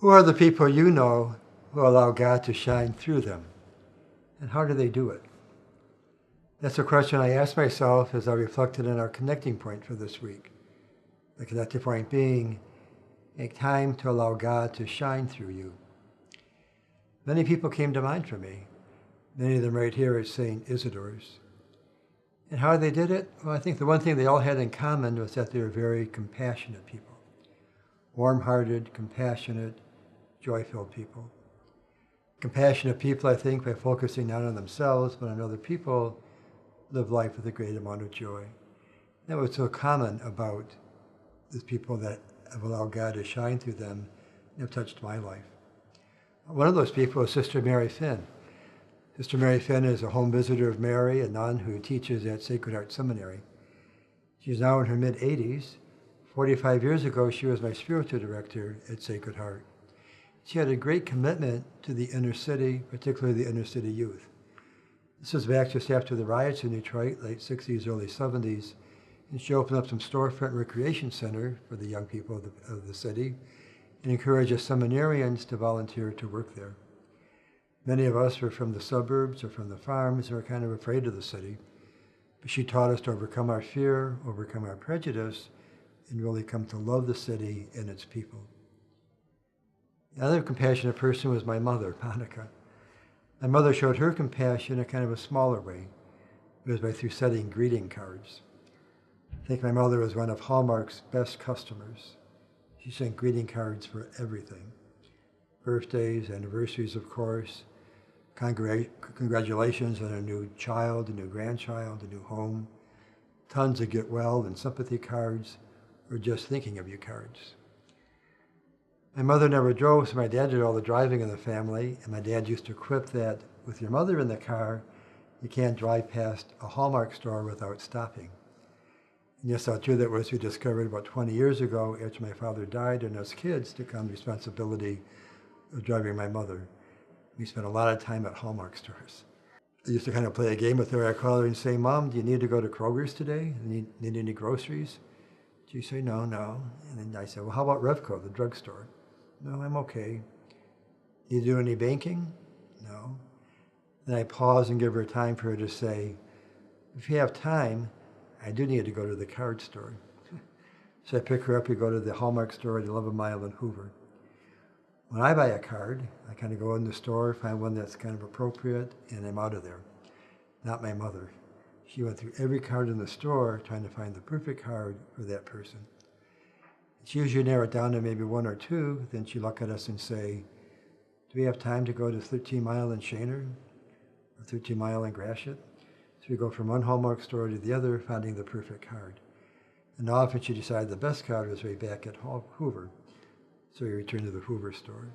Who are the people you know who allow God to shine through them? And how do they do it? That's a question I asked myself as I reflected on our connecting point for this week. The connecting point being, make time to allow God to shine through you. Many people came to mind for me. Many of them right here at St. Isidore's. And how they did it? Well, I think the one thing they all had in common was that they were very compassionate people. Warm-hearted, compassionate, joy-filled people. Compassionate people, I think, by focusing not on themselves, but on other people, live life with a great amount of joy. That was so common about the people that have allowed God to shine through them and have touched my life. One of those people is Sister Mary Finn. Sister Mary Finn is a home visitor of Mary, a nun who teaches at Sacred Heart Seminary. She's now in her mid-80s. 45 years ago, she was my spiritual director at Sacred Heart. She had a great commitment to the inner city, particularly the inner city youth. This was back just after the riots in Detroit, late 60s, early 70s, and she opened up some storefront recreation center for the young people of the city and encouraged us seminarians to volunteer to work there. Many of us were from the suburbs or from the farms and were kind of afraid of the city, but she taught us to overcome our fear, overcome our prejudice, and really come to love the city and its people. The other compassionate person was my mother, Monica. My mother showed her compassion in a kind of a smaller way. It was through sending greeting cards. I think my mother was one of Hallmark's best customers. She sent greeting cards for everything. Birthdays, anniversaries, of course, congratulations on a new child, a new grandchild, a new home, tons of get well and sympathy cards, or just thinking of you cards. My mother never drove, so my dad did all the driving in the family, and my dad used to quip that with your mother in the car, you can't drive past a Hallmark store without stopping. And yes, how true that was. We discovered about 20 years ago, after my father died, and us kids took on the responsibility of driving my mother. We spent a lot of time at Hallmark stores. I used to kind of play a game with her. I'd call her and say, Mom, do you need to go to Kroger's today? Need any groceries? She'd say, no. And then I said, well, how about Revco, the drugstore? No, I'm okay. You do any banking? No. Then I pause and give her time for her to say, if you have time, I do need to go to the card store. So I pick her up, we go to the Hallmark store at 11 Mile in Hoover. When I buy a card, I kind of go in the store, find one that's kind of appropriate, and I'm out of there. Not my mother. She went through every card in the store trying to find the perfect card for that person. She usually narrow it down to maybe one or two, then she'd look at us and say, do we have time to go to 13 Mile in Shaner? Or 13 Mile in Gratiot? So we go from one Hallmark store to the other, finding the perfect card. And often she decided the best card was right back at Hoover. So we returned to the Hoover store.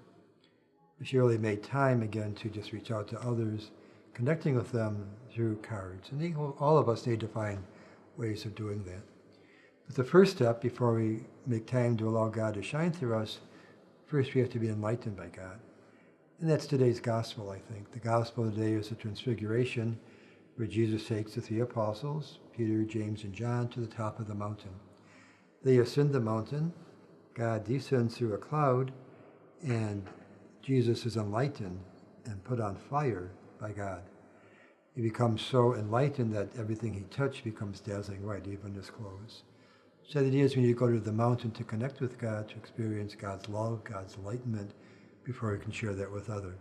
But she really made time again to just reach out to others, connecting with them through cards. And all of us need to find ways of doing that. But the first step, before we make time to allow God to shine through us, first we have to be enlightened by God. And that's today's gospel, I think. The gospel today is the Transfiguration, where Jesus takes the three apostles, Peter, James, and John, to the top of the mountain. They ascend the mountain, God descends through a cloud, and Jesus is enlightened and put on fire by God. He becomes so enlightened that everything he touched becomes dazzling white, even his clothes. So the idea is we need to go to the mountain to connect with God, to experience God's love, God's enlightenment, before we can share that with others.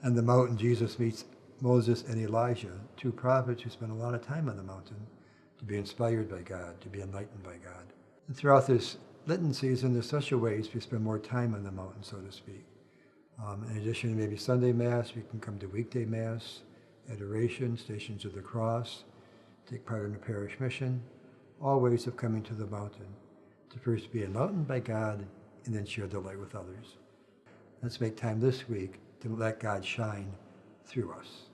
On the mountain, Jesus meets Moses and Elijah, two prophets who spent a lot of time on the mountain to be inspired by God, to be enlightened by God. And throughout this Lenten season, there's special ways we spend more time on the mountain, so to speak. In addition to maybe Sunday Mass, we can come to weekday Mass, adoration, Stations of the Cross, take part in a parish mission, all ways of coming to the mountain, to first be enlightened by God and then share the light with others. Let's make time this week to let God shine through us.